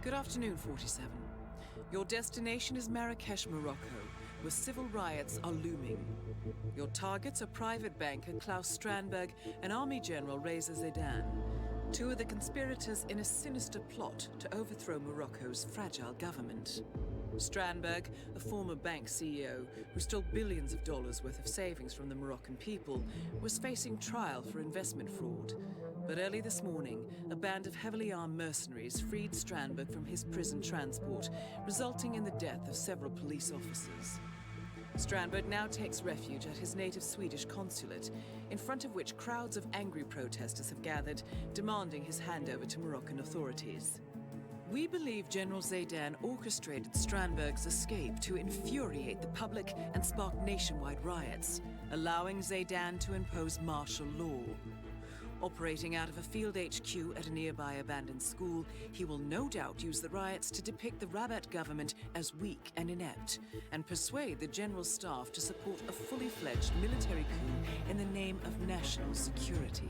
Good afternoon, 47. Your destination is Marrakesh, Morocco, where civil riots are looming. Your targets are private banker Klaus Strandberg and Army General Reza Zaidan, two of the conspirators in a sinister plot to overthrow Morocco's fragile government. Strandberg, a former bank CEO who stole billions of dollars worth of savings from the Moroccan people, was facing trial for investment fraud. But early this morning, a band of heavily armed mercenaries freed Strandberg from his prison transport, resulting in the death of several police officers. Strandberg now takes refuge at his native Swedish consulate, in front of which crowds of angry protesters have gathered, demanding his handover to Moroccan authorities. We believe General Zaidan orchestrated Strandberg's escape to infuriate the public and spark nationwide riots, allowing Zaidan to impose martial law. Operating out of a field HQ at a nearby abandoned school, he will no doubt use the riots to depict the Rabat government as weak and inept, and persuade the general staff to support a fully fledged military coup in the name of national security.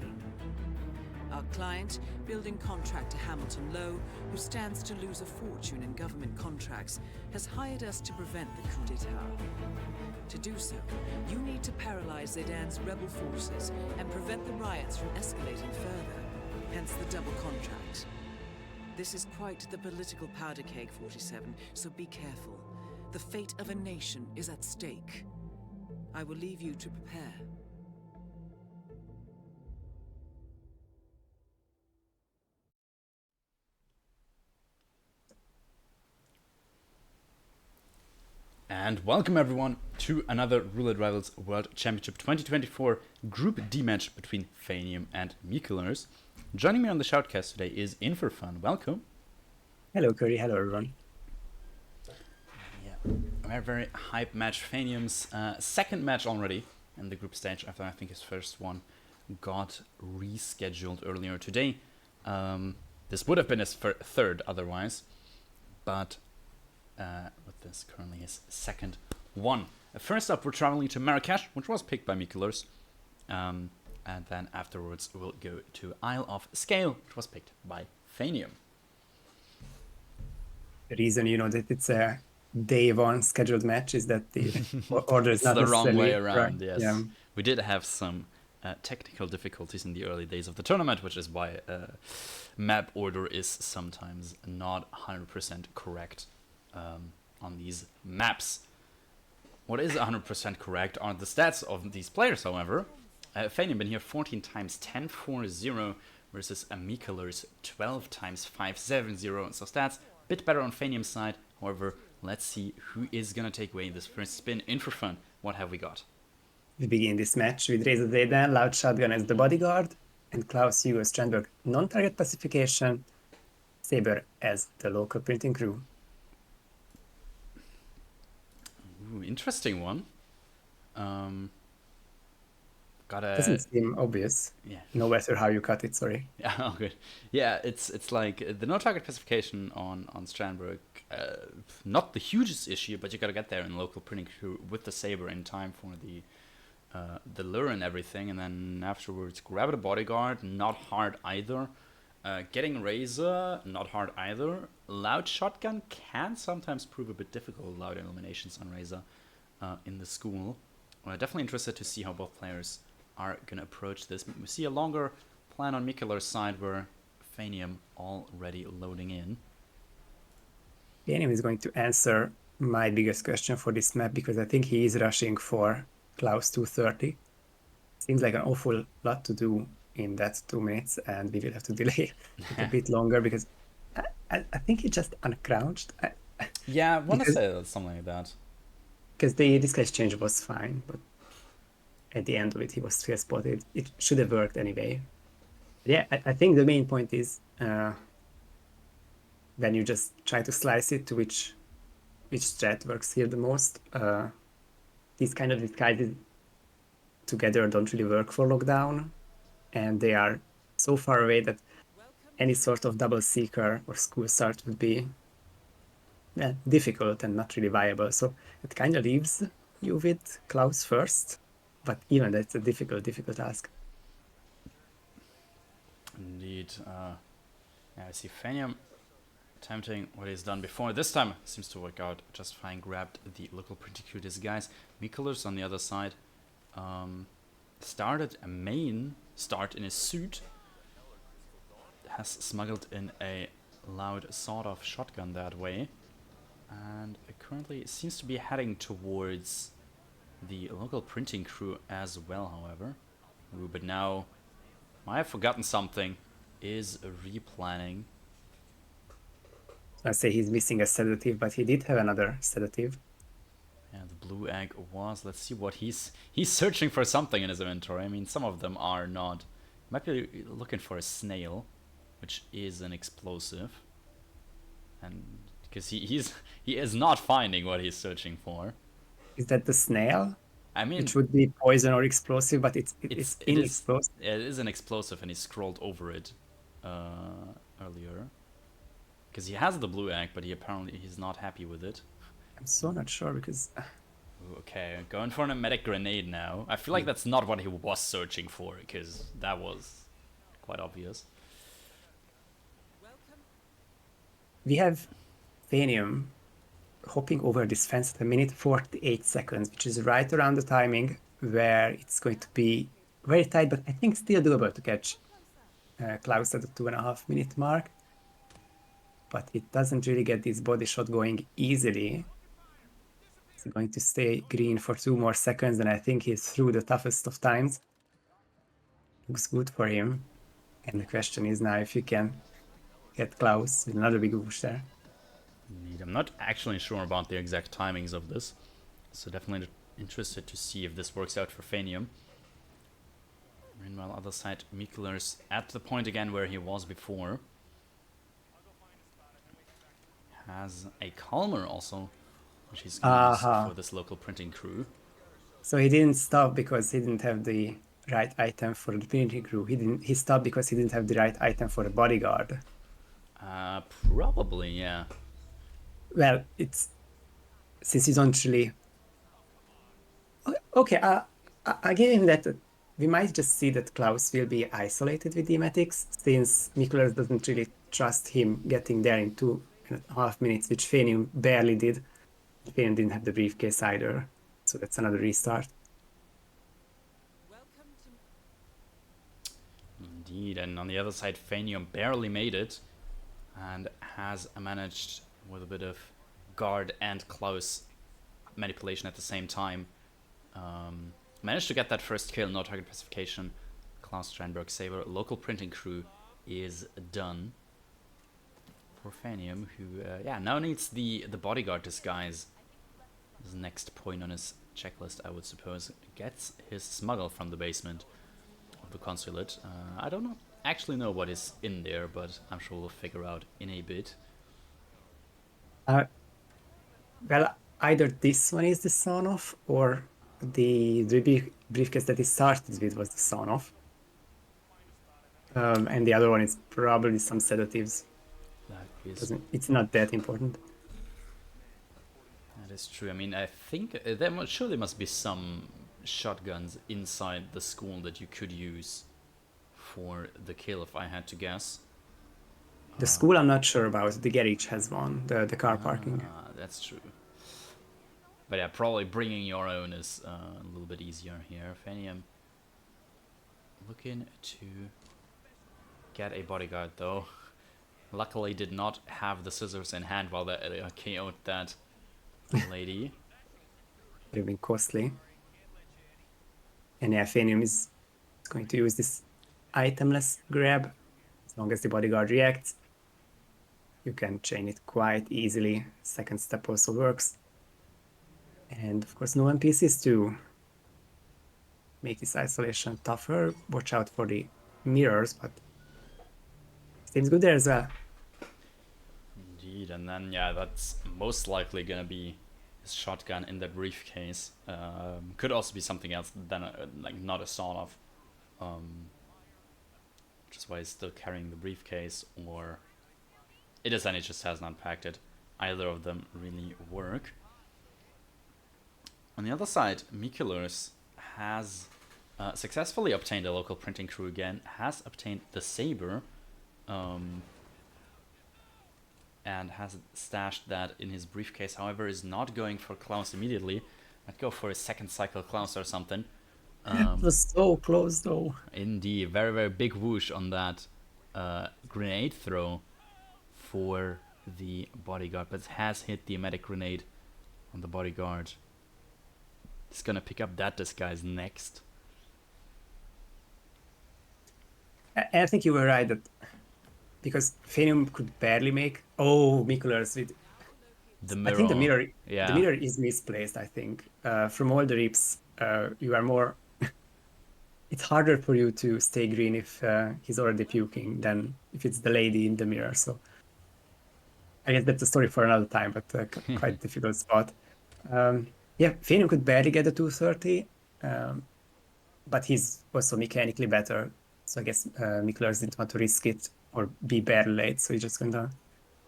Our client, building contractor Hamilton Lowe, who stands to lose a fortune in government contracts, has hired us to prevent the coup d'etat. To do so, you need to paralyze Zaidan's rebel forces and prevent the riots from escalating further, hence the double contract. This is quite the political powder keg, 47, so be careful. The fate of a nation is at stake. I will leave you to prepare. And welcome everyone to another Roulette Rivals World Championship 2024 Group D match between Phanium and mikulers. Joining me on the Shoutcast today is In4Fun. Welcome. Hello, Curry. Hello, everyone. Yeah, a very, very hype match. Phanium's second match already in the group stage after I think his first one got rescheduled earlier today. This would have been his third otherwise, but with this currently his second one. First up, we're traveling to Marrakesh, which was picked by mikulers, and then afterwards we'll go to Isle of Sgàil, which was picked by Phanium. The reason that it's a day one scheduled match is that the order is not the wrong way right. around. Yes, yeah. We did have some technical difficulties in the early days of the tournament, which is why map order is sometimes not 100% correct. On these maps. What is 100% correct are the stats of these players, however. Phanium been here 14 times 10-4-0 versus mikulers 12 times 5-7-0. So stats a bit better on Phanium's side. However, let's see who is gonna take away this first spin. In4Fun, what have we got? We begin this match with Reza Zaidan, Loud Shotgun as the bodyguard, and Klaus Hugo Strandberg non-target pacification, Saber as the local printing crew. Ooh, interesting one. Doesn't seem obvious. Yeah. No matter how you cut it, sorry. Yeah, oh good. Yeah, it's like the no target pacification on Strandberg. Not the hugest issue, but you gotta get there in local printing crew with the Saber in time for the lure and everything, and then afterwards grab the bodyguard. Not hard either. Getting Razor, not hard either. Loud Shotgun can sometimes prove a bit difficult, loud eliminations on Razor in the school. Definitely interested to see how both players are going to approach this. We see a longer plan on mikulers' side where Phanium already loading in. Phanium is going to answer my biggest question for this map because I think he is rushing for Klaus 230. Seems like an awful lot to do in that 2 minutes, and we will have to delay it a bit longer because I think he just uncrouched. Yeah, I want to say something like that. Because the disguise change was fine, but at the end of it, he was fear spotted. It should have worked anyway. Yeah, I think the main point is when you just try to slice it to which strat works here the most. These kind of disguises together don't really work for lockdown, and they are so far away that any sort of double seeker or school start would be difficult and not really viable. So it kind of leaves you with Klaus first, but even that's a difficult task. Indeed. Yeah, I see Phanium attempting what he's done before. This time seems to work out just fine. Grabbed the local pretty cute disguise. Mikulers on the other side started a main start in his suit. Has smuggled in a loud sort of shotgun that way. And currently seems to be heading towards the local printing crew as well, however. Ooh, but now I have forgotten something. Is replanning. I say he's missing a sedative, but he did have another sedative. Yeah, the blue egg was. Let's see what he's searching for something in his inventory. I mean, some of them are not. Might be looking for a snail, which is an explosive, and because he is not finding what he's searching for. Is that the snail? I mean, It would be poison or explosive, but it's it inexplosive. it is an explosive, and he scrolled over it earlier. Because he has the blue egg, but he's not happy with it. I'm so not sure because Ooh, okay, going for an emetic grenade now. I feel like that's not what he was searching for, because that was quite obvious. we have Phanium hopping over this fence at a minute 48 seconds, which is right around the timing where it's going to be very tight, but I think still doable to catch Klaus at the 2.5 minute mark. But it doesn't really get this body shot going easily. He's going to stay green for 2 more seconds, and I think he's through the toughest of times. Looks good for him. And the question is now if you can get Klaus with another big boost there. Indeed, I'm not actually sure about the exact timings of this, so definitely interested to see if this works out for Phanium. Meanwhile, other side, Mikulers at the point again where he was before. Has a Calmer also, which he's going to use for this local printing crew. So he didn't stop because he didn't have the right item for the printing crew. He stopped because he didn't have the right item for the bodyguard. Probably, yeah. Well, it's since you don't really. Okay, I give him that. We might just see that Klaus will be isolated with the emetics since Mikulers doesn't really trust him getting there in 2.5 minutes, which Phanium barely did. Phanium didn't have the briefcase either, so that's another restart. Indeed, and on the other side, Phanium barely made it and has managed, with a bit of guard and Klaus manipulation at the same time, managed to get that first kill. No target pacification. Klaus Strandberg Saber. Local printing crew is done for Phanium, who now needs the bodyguard disguise. His next point on his checklist, I would suppose. Gets his smuggle from the basement of the consulate. I don't actually know what is in there, but I'm sure we'll figure out in a bit. Well, either this one is the son-of, or the briefcase that he started with was the son-of. And the other one is probably some sedatives. It's not that important. That is true. I mean, I think there must be some shotguns inside the school that you could use for the kill, if I had to guess. The school I'm not sure about. The garage has one, the car parking. That's true. But yeah, probably bringing your own is a little bit easier here. Phanium looking to get a bodyguard, though. Luckily did not have the scissors in hand while they KO'd that lady. Would have been costly. And yeah, Phanium is going to use this itemless grab. As long as the bodyguard reacts, you can chain it quite easily. Second step also works. And of course, no NPCs to make this isolation tougher. Watch out for the mirrors, but seems good there as well. Indeed, and then yeah, that's most likely gonna be his shotgun in that briefcase. Could also be something else than like not a sawed-off, which is why he's still carrying the briefcase, or it is, and he just hasn't unpacked it. Either of them really work. On the other side, Mikulers has successfully obtained a local printing crew again, has obtained the Saber. and has stashed that in his briefcase. However, is not going for Klaus immediately. Might go for a second cycle Klaus or something. It was so close though. Indeed, very, very big whoosh on that grenade throw for the bodyguard, but has hit the medic grenade on the bodyguard. He's gonna pick up that disguise next. I think you were right that because Phanium could barely make. Oh, mikulers with. The I mirror. think the mirror. Yeah. The mirror is misplaced. I think from all the rips, you are more. It's harder for you to stay green if he's already puking than if it's the lady in the mirror. So I guess that's a story for another time, but quite difficult spot. Yeah, Phanium could barely get a 230, but he's also mechanically better. So I guess mikulers didn't want to risk it or be barely late, so he's just going to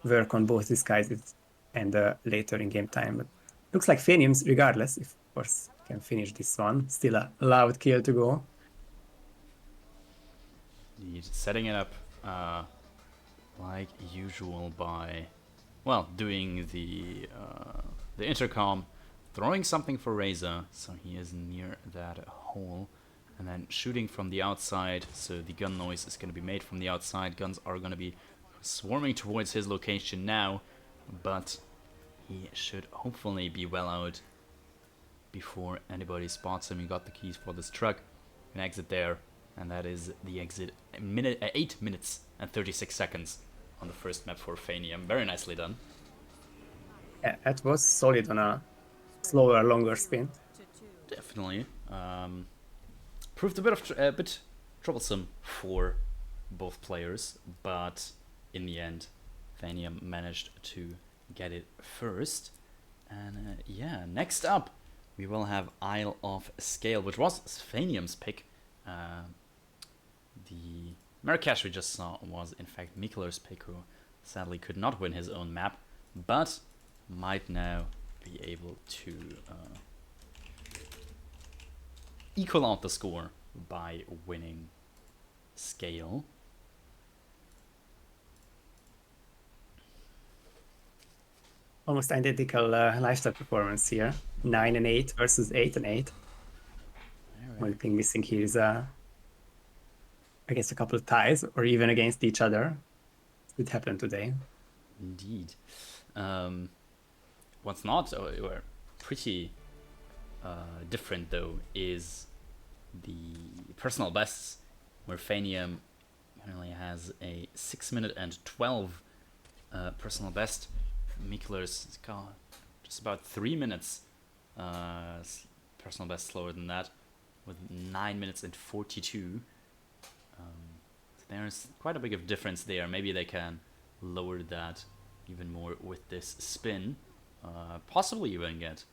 work on both disguises and later in game time. But looks like Phanium's, regardless, if of course can finish this one, still a loud kill to go. He's setting it up like usual by, well, doing the intercom, throwing something for Razor, so he is near that hole, and then shooting from the outside, so the gun noise is going to be made from the outside. Guns are going to be swarming towards his location now, but he should hopefully be well out before anybody spots him. He got the keys for this truck, an exit there, and that is the exit. 8 minutes and 36 seconds on the first map for Phanium. Very nicely done. Yeah, that was solid on a slower, longer spin. Definitely. Proved a bit troublesome for both players, but in the end, Phanium managed to get it first. And yeah, next up, we will have Isle of Sgàil, which was Phanium's pick. The Marrakesh we just saw was in fact Mikuler's pick, who sadly could not win his own map, but might now be able to equal out the score by winning Sgàil. Almost identical lifestyle performance here. 9 and 8 versus 8 and 8. Alright. Only thing missing here is I guess a couple of ties or even against each other. It happened today. Indeed. What's not or pretty different though is the personal bests, where Phanium currently has a 6 minute and 12 personal best. Mikuler's got just about 3 minutes personal best slower than that, with 9 minutes and 42. So there's quite a big of difference there. Maybe they can lower that even more with this spin, possibly even get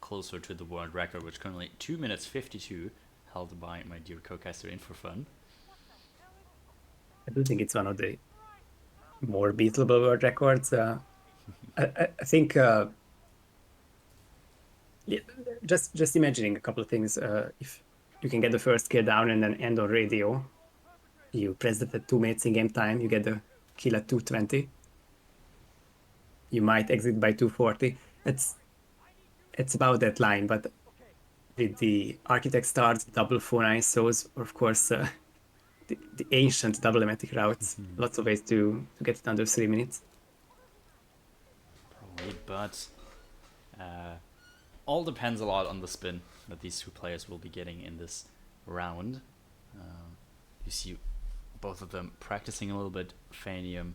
closer to the world record, which currently 2 minutes 52, held by my dear co-caster In4Fun. I do think it's one of the more beatable world records. I think yeah, just imagining a couple of things. If you can get the first kill down and then end on radio, you press that at 2 minutes in game time, you get the kill at 2:20. You might exit by 2:40. It's about that line, but with the architect starts, double phone ISOs, or of course the ancient double emetic routes, lots of ways to get it under 3 minutes. Probably, but all depends a lot on the spin that these two players will be getting in this round. You see both of them practicing a little bit. Phanium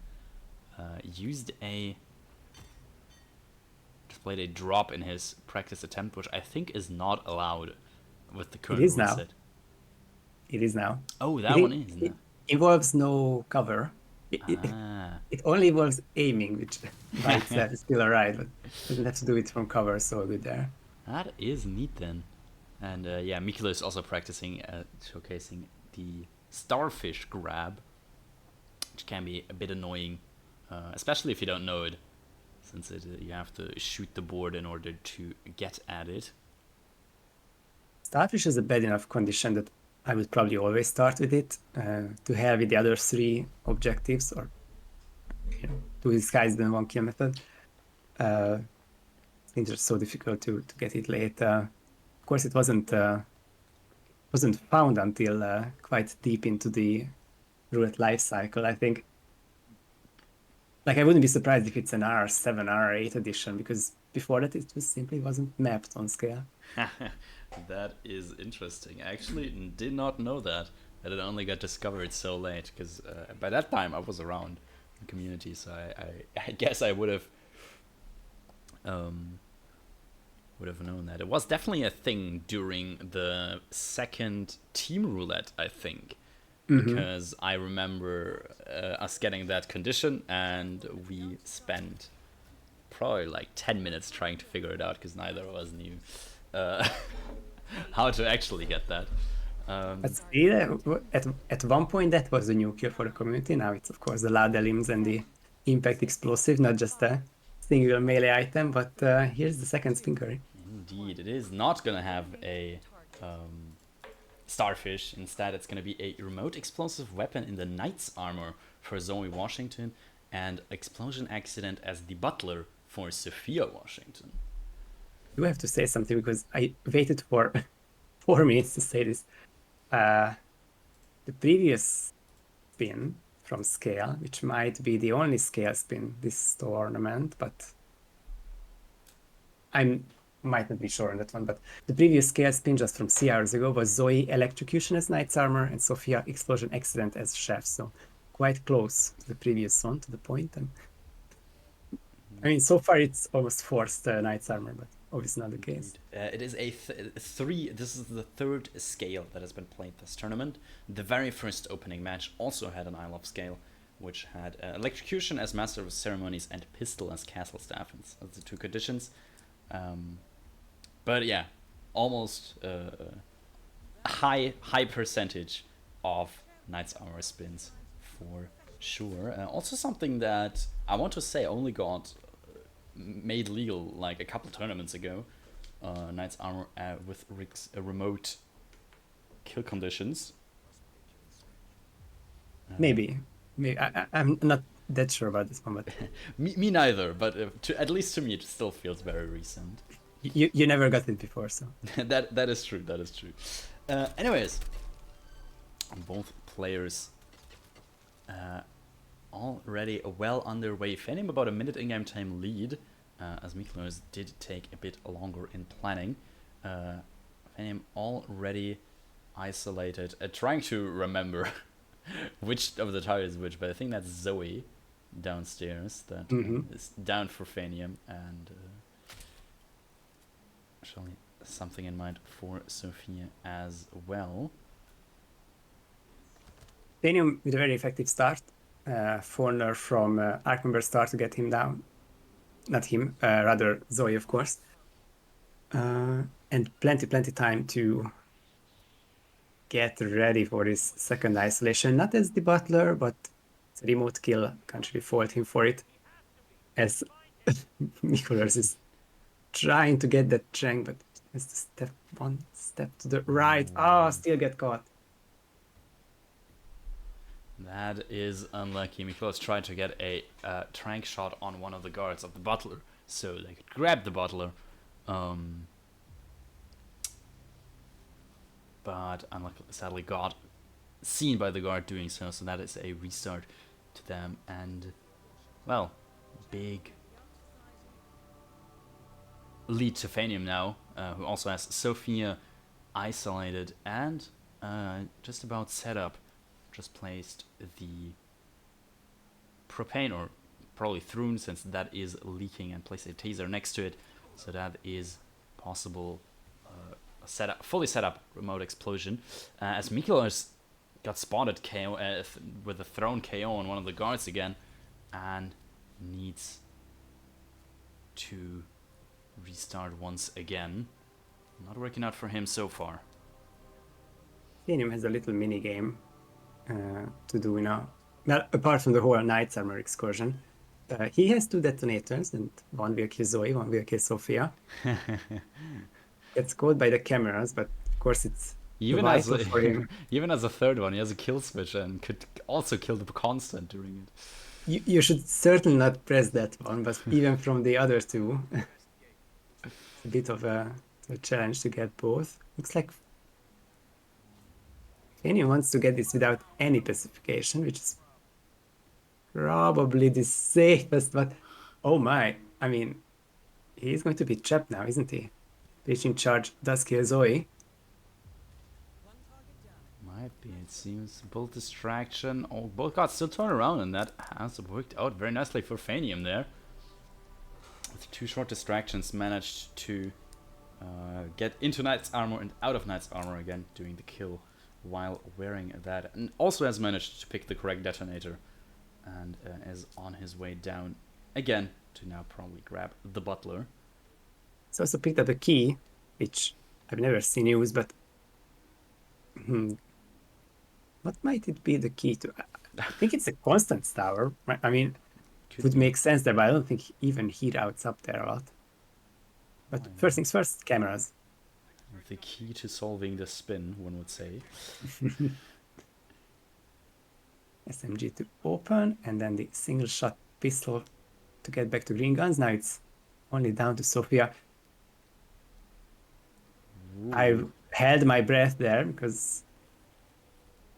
displayed a drop in his practice attempt, which I think is not allowed with the current rule set. It is now. Oh, that one is. It involves no cover. It only involves aiming, which by itself is still alright, but doesn't have to do it from cover, so good there. That is neat then. And yeah, Mikula is also practicing showcasing the starfish grab, which can be a bit annoying, especially if you don't know it, since you have to shoot the board in order to get at it. Starfish is a bad enough condition that I would probably always start with it, to hell with the other 3 objectives, or to disguise the 1 kill method. It's just so difficult to get it late. Of course, it wasn't found until quite deep into the roulette life cycle. I think, like, I wouldn't be surprised if it's an R7, R8 edition, because before that it just simply wasn't mapped on Sgàil. That is interesting. I actually did not know that it only got discovered so late, because by that time I was around the community, so I guess I would have known that. It was definitely a thing during the second team roulette, I think, because I remember us getting that condition, and we spent probably like 10 minutes trying to figure it out, because neither of us knew how to actually get that. But still, at one point that was the new kill for the community. Now it's of course the loud elims and the impact explosive, not just a single melee item. But here's the second spin curry. Indeed, it is not gonna have a starfish. Instead, it's gonna be a remote explosive weapon in the knight's armor for Zoe Washington, and explosion accident as the butler for Sophia Washington. You have to say something, because I waited for 4 minutes to say this. The previous spin from Sgàil, which might be the only Sgàil spin this tournament, but I might not be sure on that one, but the previous Sgàil spin just from 3 hours ago was Zoe Electrocution as Knight's Armor and Sophia Explosion Accident as Chef, so quite close to the previous one, to the point. I mean, so far it's almost forced Knight's Armor, but obviously not the case. It is a this is the third Sgàil that has been played this tournament. The very first opening match also had an Isle of Sgàil, which had Electrocution as Master of Ceremonies and Pistol as Castle Staff as the 2 conditions. But yeah, almost a high percentage of Knight's Armor spins for sure. Also something that I want to say only got made legal like a couple tournaments ago. Knight's Armor with remote kill conditions. Maybe. I'm not that sure about this one, but me neither. But at least to me, it still feels very recent. You never got it before, so that is true. That is true. Anyways, both players already well underway. Phanium about a minute in-game time lead, as mikulers did take a bit longer in planning. Phanium already isolated, trying to remember which of the targets which, but I think that's Zoe downstairs that is down for Phanium, and actually something in mind for Sophia as well. Phanium with a very effective start. Forner from Arcmember start to get him down. Not him, rather Zoe, of course. And plenty time to get ready for this second isolation. Not as the butler, but it's a remote kill. Can't really fault him for it. As mikulers is trying to get that Chang, but it's the one step to the right. Still get caught. That is unlucky. mikulers tried to get a trank shot on one of the guards of the butler, so they could grab the butler. But unluckily, sadly, got seen by the guard doing so. So that is a restart to them, and well, big lead to Phanium now, who also has Sophia isolated and just about set up. Just placed the propane, or probably Thrune, since that is leaking, and placed a taser next to it, so that is possible. Fully set up remote explosion. As mikulers got spotted KO with a thrown KO on one of the guards again, and needs to restart once again. Not working out for him so far. Phanium has a little mini game to do now. Well, apart from the whole Knight's Armor excursion, he has 2 detonators, and one will kill Zoe, one will kill Sophia. It's caught by the cameras, but of course it's even vital for him. Even as a third one, he has a kill switch and could also kill the constant during it. You should certainly not press that one, but even from the other two, it's a bit of a challenge to get both. Looks like Phanium wants to get this without any pacification, which is probably the safest, but oh my, I mean, he's going to be trapped now, isn't he? Page in charge does kill Zoe. Might be, it seems. Bolt distraction. Oh, both got still turn around, and that has worked out very nicely for Phanium there. With 2 short distractions, managed to get into Knight's armor and out of Knight's armor again, doing the kill while wearing that. And also has managed to pick the correct detonator, and is on his way down again to now probably grab the butler. He's also picked up a key, which I've never seen used, but what might it be the key to? I think it's a constant tower. Right? I mean, it would make sense there, but I don't think even heat outs up there a lot. But first things first, cameras. The key to solving the spin, one would say. SMG to open, and then the single shot pistol to get back to green guns. Now it's only down to Sophia. Ooh. I held my breath there because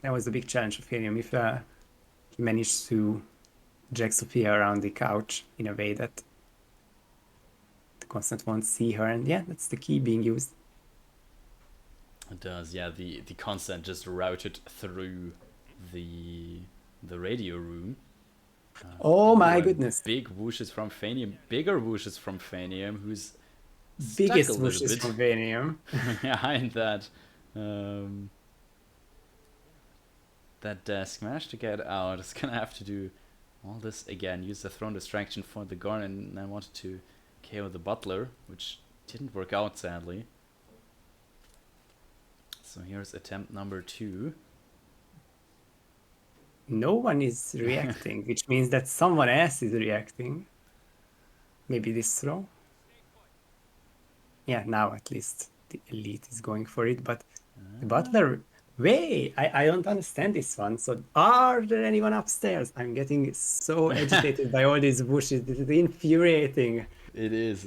that was a big challenge for Phanium. If he managed to drag Sophia around the couch in a way that the constant won't see her, and yeah, that's the key being used. It does, yeah. The constant just routed through the radio room. Oh my and goodness! Big whooshes from Phanium, bigger whooshes from Phanium, who's Biggest stuck a little whooshes bit from Phanium. behind that that desk. Managed to get out. It's gonna have to do all this again. Use the thrown distraction for the gun, and I wanted to KO the butler, which didn't work out sadly. So here's attempt number 2. No one is reacting, which means that someone else is reacting. Maybe this throw? Yeah, now at least the elite is going for it, but the butler... Wait, I don't understand this one. So are there anyone upstairs? I'm getting so agitated by all these bushes. This is infuriating. It is.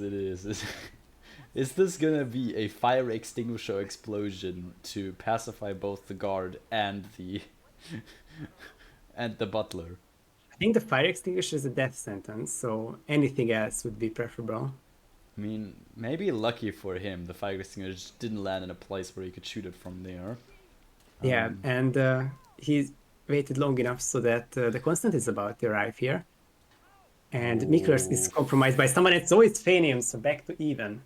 Is this gonna be a fire extinguisher explosion to pacify both the guard and the and the butler? I think the fire extinguisher is a death sentence, so anything else would be preferable. I mean, maybe lucky for him, the fire extinguisher didn't land in a place where he could shoot it from there. Yeah, and he waited long enough so that the constant is about to arrive here. And mikulers is compromised by someone, and so is Phanium, so back to even.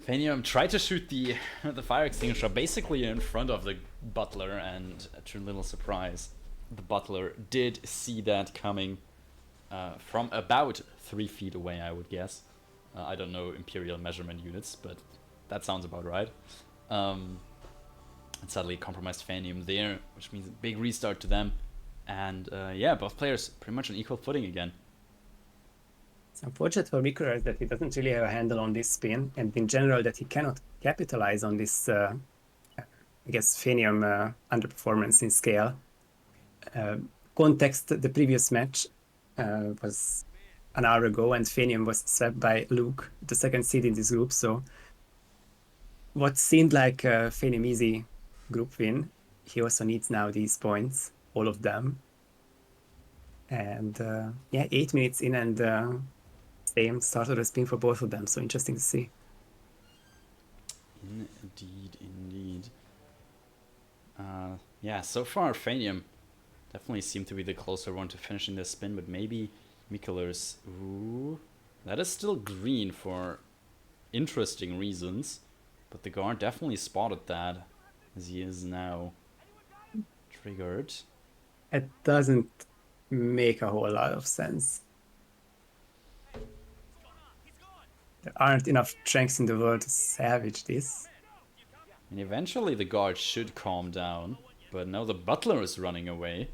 Phanium tried to shoot the fire extinguisher basically in front of the butler, and to little surprise, the butler did see that coming from about 3 feet away, I would guess. I don't know imperial measurement units, but that sounds about right. And sadly compromised Phanium there, which means a big restart to them. And yeah, both players pretty much on equal footing again. It's unfortunate for mikulers that he doesn't really have a handle on this spin, and in general that he cannot capitalize on this, I guess, Phanium underperformance in Sgàil. Context, the previous match was an hour ago, and Phanium was swept by Luke, the second seed in this group, so what seemed like a Phanium easy group win, he also needs now these points, all of them. And yeah, 8 minutes in, and same start of the spin for both of them, so interesting to see. Indeed. Yeah, so far Phanium definitely seemed to be the closer one to finishing this spin, but maybe mikulers. Ooh, that is still green for interesting reasons, but the guard definitely spotted that, as he is now triggered. It doesn't make a whole lot of sense. There aren't enough tranks in the world to salvage this. And eventually the guard should calm down, but now the butler is running away.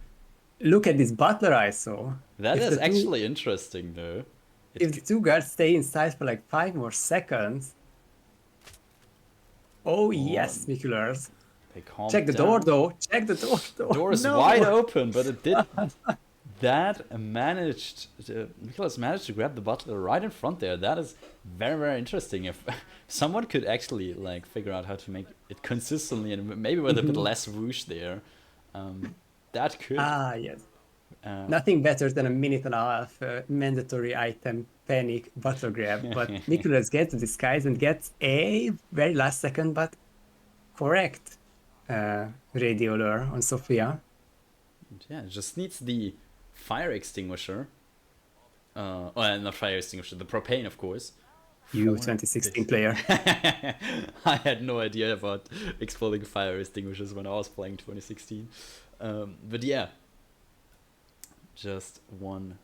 Look at this butler I saw. That is actually interesting, though. If the two guards stay inside for like 5 more seconds... Oh yes, mikulers. Okay, calm Check the down. door, though. Check the door, though. Door is No! wide open, but it did. Nicholas managed to grab the butler right in front there. That is very, very interesting. If someone could actually like figure out how to make it consistently and maybe with a bit less whoosh there, that could. Ah, yes. Nothing better than a minute and a half mandatory item panic butler grab. But Nicholas gets the disguise and gets a very last second, but correct radio lure on Sophia. Yeah, it just needs the fire extinguisher. Well, not fire extinguisher, the propane, of course. You 2016 player. I had no idea about exploding fire extinguishers when I was playing 2016. But yeah, just one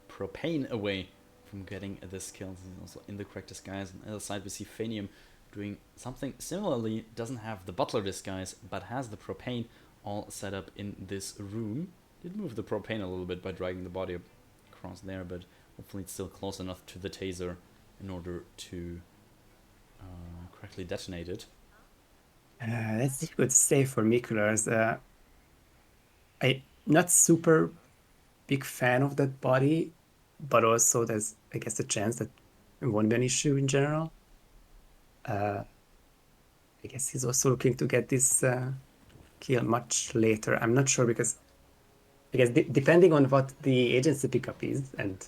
propane away from getting this kill. He's also in the correct disguise. On the other side, we see Phanium doing something similarly. Doesn't have the butler disguise, but has the propane all set up in this room. Did move the propane a little bit by dragging the body across there, but hopefully it's still close enough to the taser in order to correctly detonate it. That's difficult to say for mikulers. I'm not super big fan of that body, but also there's, I guess, a chance that it won't be an issue in general. I guess he's also looking to get this kill much later. I'm not sure because I guess depending on what the agency pickup is, and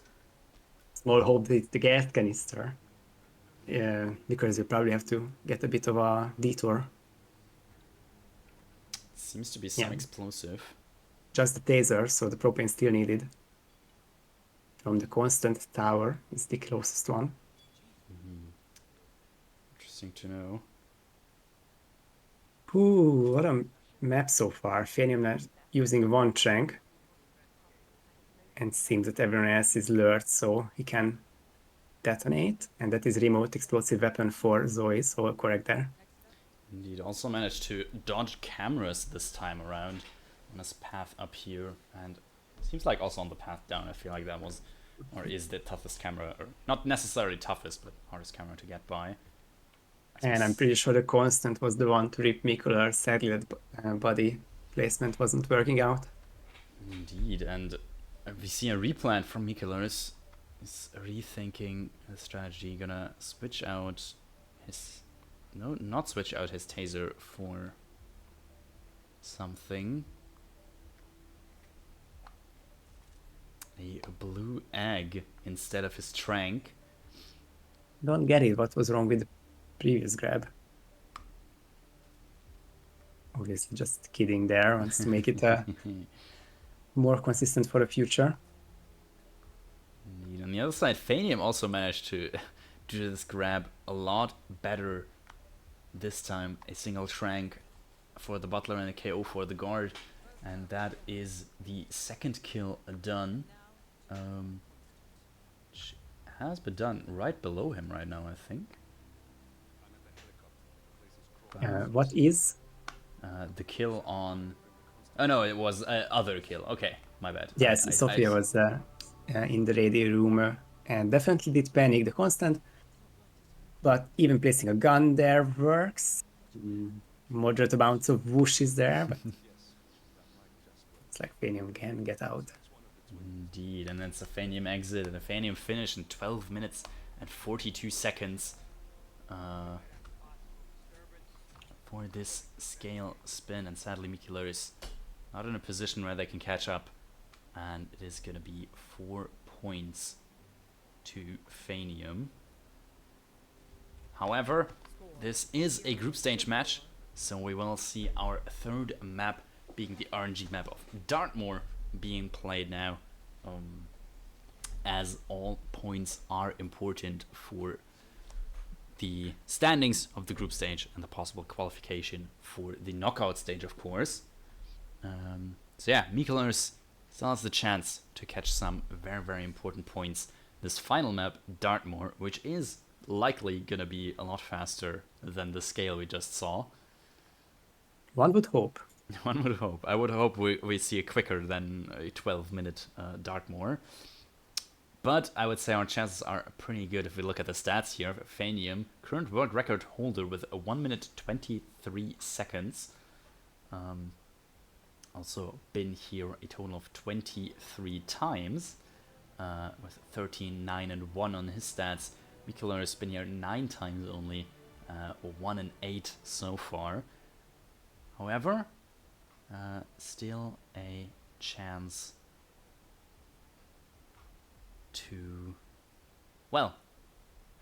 small hope that it's the gas canister, because you probably have to get a bit of a detour. Seems to be some explosive. Just the taser, so the propane still needed. From the constant tower is the closest one. Interesting to know. Ooh, what a map so far. Phanium using one Trank. And seems that everyone else is lured, so he can detonate. And that is remote explosive weapon for Zoe, so correct there. Indeed, also managed to dodge cameras this time around on his path up here. And seems like also on the path down, I feel like that was, or is the toughest camera, or not necessarily toughest, but hardest camera to get by. And I'm pretty sure the constant was the one to rip Mikuler. Sadly, that body placement wasn't working out. Indeed, and we see a replant from mikulers. He's rethinking his strategy. Gonna switch out his... No, not switch out his taser for something. A blue egg instead of his Trank. Don't get it. What was wrong with the previous grab? Obviously, just kidding there. Wants to make it more consistent for the future. Indeed. On the other side, Phanium also managed to do this grab a lot better this time. A single Trank for the butler and a KO for the guard. And that is the second kill done. Which has been done right below him right now, I think. What is? The kill on... Oh no, it was other kill. Okay, my bad. Yes, Sophia was in the radio room and definitely did panic the constant. But even placing a gun there works. Moderate amounts of whoosh is there, but it's like Phanium can get out. Indeed, and then it's a Phanium exit and a Phanium finish in 12 minutes and 42 seconds for this Sgàil spin. And sadly, mikulers is not in a position where they can catch up, and it is going to be 4 points to Phanium. However, this is a group stage match, so we will see our third map being the RNG map of Dartmoor being played now, as all points are important for the standings of the group stage and the possible qualification for the knockout stage, of course. So yeah, mikulers still has the chance to catch some very, very important points. This final map, Dartmoor, which is likely gonna be a lot faster than the Sgàil we just saw. One would hope. One would hope. I would hope we see it quicker than a 12-minute Dartmoor. But I would say our chances are pretty good if we look at the stats here. Phanium, current world record holder with a 1 minute 23 seconds. Also been here a total of 23 times, with 13, 9, and 1 on his stats. Mikuler has been here 9 times only, 1 and 8 so far. However, still a chance to, well,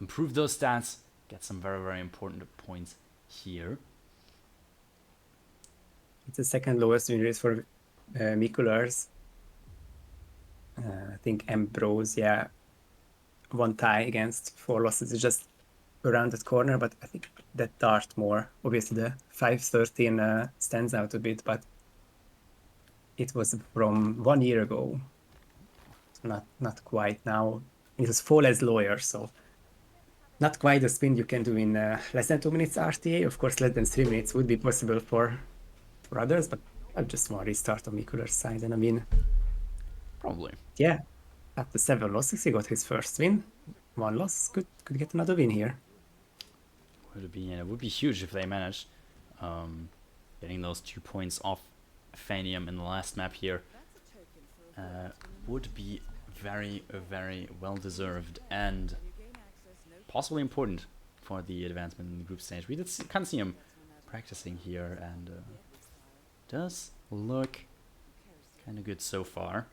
improve those stats, get some very, very important points here. It's the second lowest win rate for mikulers. I think Ambrose, yeah, 1 tie against 4 losses is just around that corner, but I think that Dartmoor, obviously the 5-13 stands out a bit, but it was from 1 year ago. Not quite now. It was fall as lawyer, so not quite the spin you can do in less than 2 minutes RTA. Of course, less than 3 minutes would be possible for others, but I just want to restart on Mikuler's side, and I mean, Probably. yeah, after 7 losses, he got his first win. 1 loss, could get another win here. It would be huge if they managed getting those 2 points off Phanium in the last map here. Would be very, very well deserved and possibly important for the advancement in the group stage. We did kind of see him practicing here, and does look kind of good so far.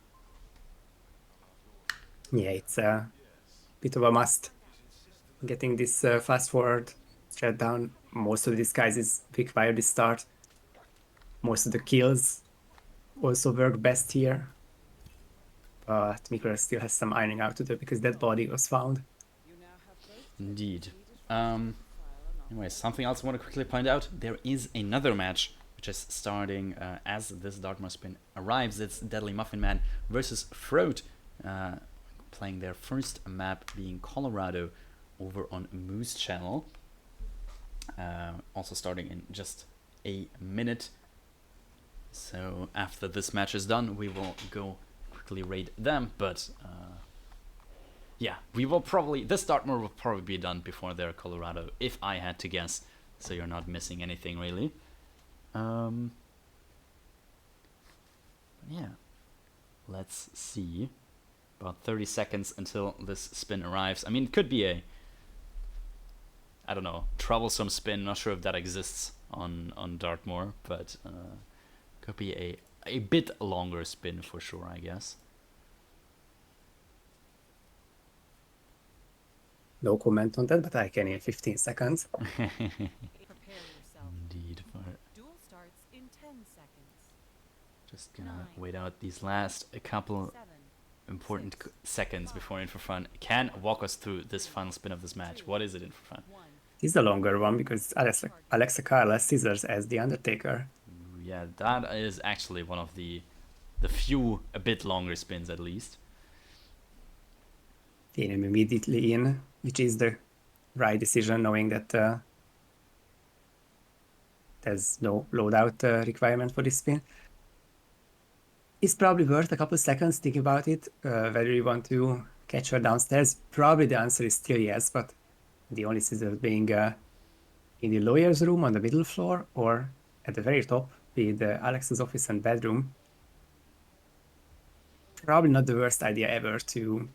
Yeah, it's a bit of a must. Getting this fast forward thread down. Most of the disguises require this start. Most of the kills also work best here. But Mikuler still has some ironing out to do because that body was found. Indeed. Anyway, something else I want to quickly point out. There is another match which is starting as this Dartmoor spin arrives. It's Deadly Muffin Man versus Throat, playing their first map being Colorado over on Moose Channel. Also starting in just a minute. So after this match is done, we will go quickly raid them, but yeah, we will probably, this Dartmoor will probably be done before their Colorado, if I had to guess, so you're not missing anything really. Yeah, let's see. About 30 seconds until this spin arrives. I mean, it could be a, I don't know, troublesome spin. Not sure if that exists on Dartmoor, but could be a bit longer spin for sure, I guess. No comment on that, but I can in 15 seconds. Indeed. Duel starts in 10 seconds. Just gonna wait out these last a couple important seconds before In4Fun can walk us through this final spin of this match. What is it, In4Fun? It's a longer one because Alexa Carla scissors as the Undertaker. Yeah, that is actually one of the few a bit longer spins at least. Phanium immediately in, which is the right decision, knowing that there's no loadout requirement for this spin. It's probably worth a couple seconds thinking about it, whether you want to catch her downstairs. Probably the answer is still yes, but the only scissors being in the lawyer's room on the middle floor or at the very top with Alex's office and bedroom. Probably not the worst idea ever to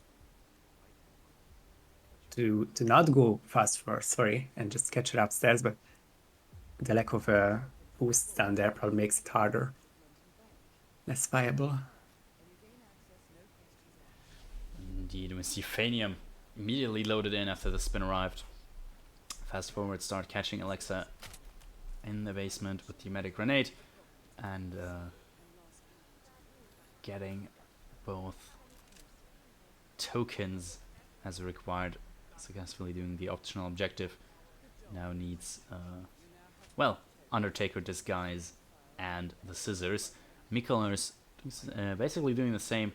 not go fast first, sorry, and just catch her upstairs, but the lack of boosts down there probably makes it harder. Less viable. Indeed, we see Phanium immediately loaded in after the spin arrived. Fast forward, start catching Alexa in the basement with the medic grenade and getting both tokens as required, successfully doing the optional objective. Now needs, well, Undertaker disguise and the scissors. Mikulers basically doing the same,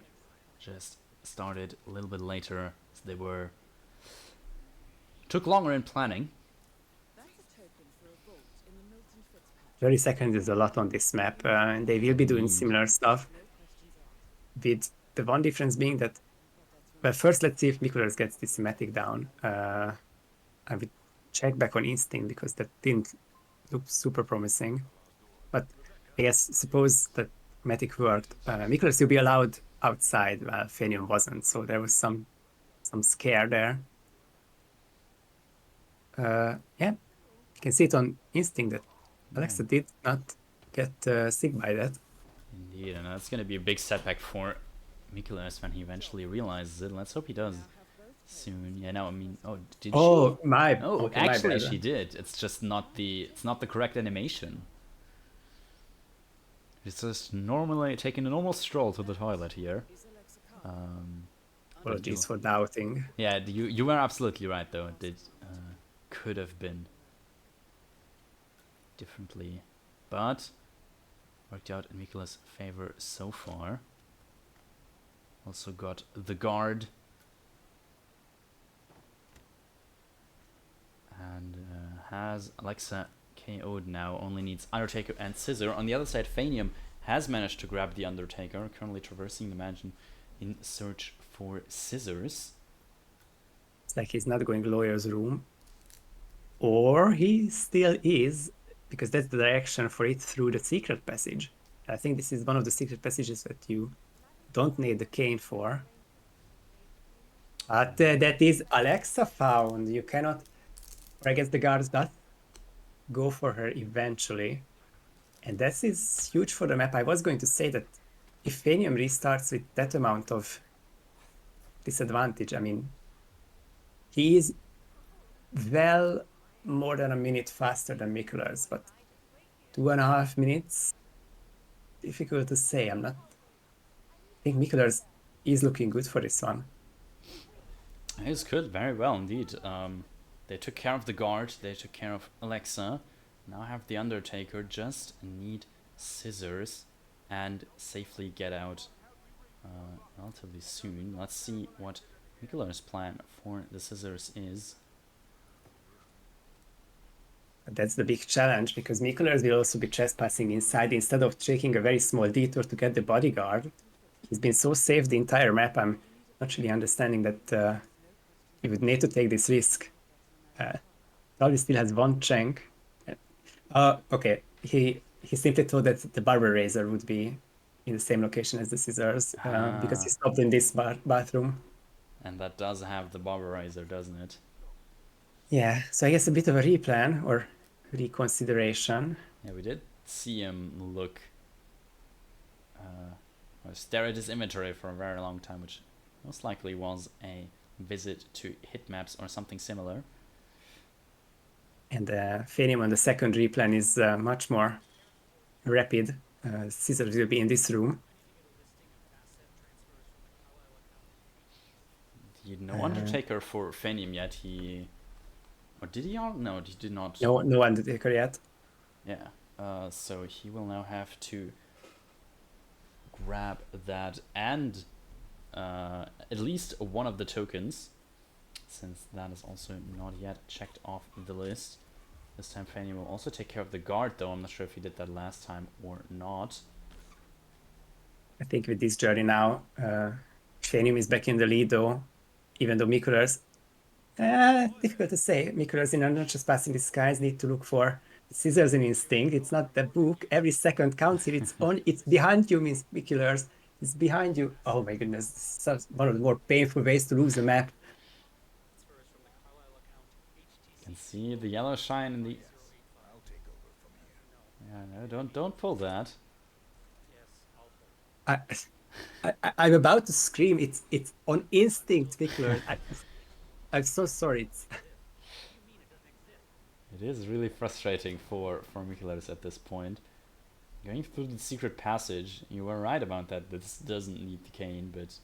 just started a little bit later, so they took longer in planning. 30 seconds is a lot on this map, and they will be doing similar stuff, with the one difference being that, well, first let's see if Mikulers gets this thematic down. I would check back on Instinct because that didn't look super promising, but I guess suppose that Matic worked. Mikulers will be allowed outside while Phanium wasn't, so there was some scare there. Yeah, you can see it on instinct that Alexa did not get sick by that. Indeed, and that's going to be a big setback for Mikulers when he eventually realizes it. Let's hope he does soon. Yeah, no, I mean, did Oh, she? my. Oh, Okay, my actually, bad. she did. It's just not the correct animation. It's just normally taking a normal stroll to the toilet here. But Apologies for doubting. yeah, you were absolutely right though. It could have been differently, but worked out in Mikula's favor so far. Also got the guard. And has Alexa KO'd now. Only needs Undertaker and Scissor. On the other side, Phanium has managed to grab the Undertaker. Currently traversing the mansion in search for Scissors. It's like he's not going lawyer's room. Or he still is, because that's the direction for it through the secret passage. I think this is one of the secret passages that you don't need the cane for. But that is Alexa found. You cannot, or I guess the guards does go for her eventually. And that is huge for the map. I was going to say that if Phanium restarts with that amount of disadvantage, I mean, he is well more than a minute faster than Mikulers, but 2.5 minutes, difficult to say. I think Mikulers is looking good for this one. It's good, very well indeed. They took care of the guard, they took care of Alexa. Now have the Undertaker, just need Scissors and safely get out relatively soon. Let's see what Mikuler's plan for the Scissors is. That's the big challenge, because Mikulers will also be trespassing inside instead of taking a very small detour to get the bodyguard. He's been so safe the entire map. I'm not really understanding that he would need to take this risk. Probably still has one chunk. Okay. He simply thought that the barber razor would be in the same location as the scissors because he stopped in this bathroom. And that does have the barbarizer, doesn't it? Yeah, so I guess a bit of a replan or reconsideration. Yeah, we did see him look or stare at his inventory for a very long time, which most likely was a visit to hit maps or something similar. And Phanium on the second replan is much more rapid. Scissors will be in this room. No Undertaker for Phanium yet. Or did he? No, he did not. No Undertaker yet. Yeah. So he will now have to grab that and at least one of the tokens, since that is also not yet checked off the list. This time Phanium will also take care of the guard, though I'm not sure if he did that last time or not. I think with this journey now, Phanium is back in the lead, though, even though Mikulers, difficult to say. Mikulers in not just passing the skies need to look for scissors and instinct. It's not the book. Every second counts here. It's behind you, means Mikulers. It's behind you. Oh my goodness, this is one of the more painful ways to lose a map. You can see the yellow shine in the... Yeah, no, don't pull that. I'm about to scream. It's on instinct, Mikulers. I'm so sorry. It is really frustrating for Mikulers at this point. Going through the secret passage, you were right about that. This doesn't need the cane, but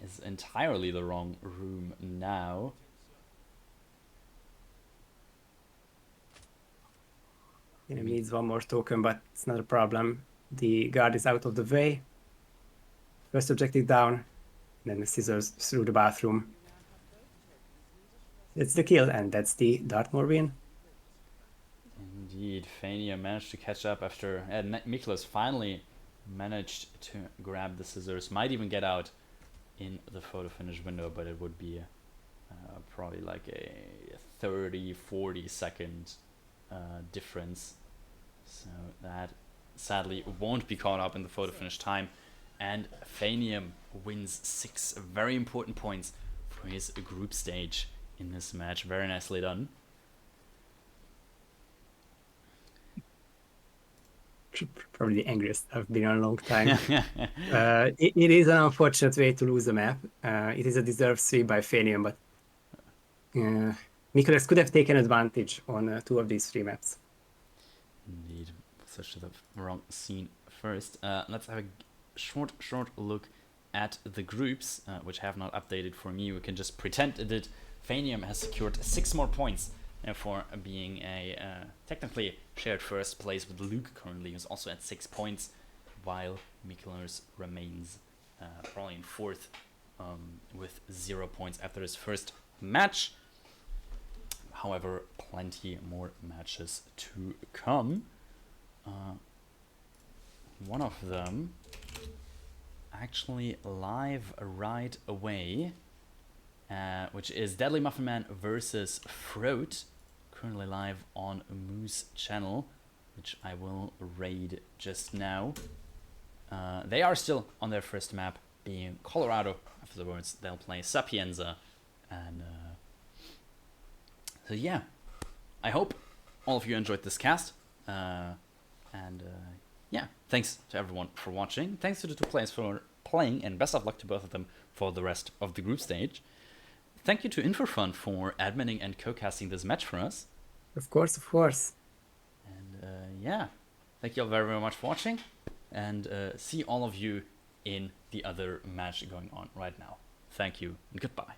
is entirely the wrong room now. He needs one more token, but it's not a problem. The guard is out of the way. First objective down, and then the scissors through the bathroom. That's the kill, and that's the Dartmoor win. Indeed, Phanium managed to catch up after Mikulers finally managed to grab the scissors. Might even get out in the photo finish window, but it would be probably like a 30-40 second difference. So that sadly won't be caught up in the photo finish time. And Phanium wins 6 very important points for his group stage in this match. Very nicely done. Probably the angriest I've been in a long time. It is an unfortunate way to lose a map. It is a deserved sweep by Phanium, but mikulers could have taken advantage on 2 of these 3 maps. Indeed. Switch to the wrong scene first. Let's have a short look at the groups, which have not updated for me. We can just pretend that Phanium has secured 6 more points for being a technically shared first place with Luke currently, who's also at 6 points, while mikulers remains probably in 4th with 0 points after his first match. However, plenty more matches to come. One of them actually live right away, which is Deadly Muffin Man versus Throat, currently live on Moose channel, which I will raid just now. They are still on their first map, being Colorado. Afterwards, they'll play Sapienza, and so yeah, I hope all of you enjoyed this cast, and yeah, thanks to everyone for watching. Thanks to the 2 players for playing, and best of luck to both of them for the rest of the group stage. Thank you to In4Fun for adminning and co-casting this match for us. Of course, of course. And yeah, thank you all very, very much for watching, and see all of you in the other match going on right now. Thank you and goodbye.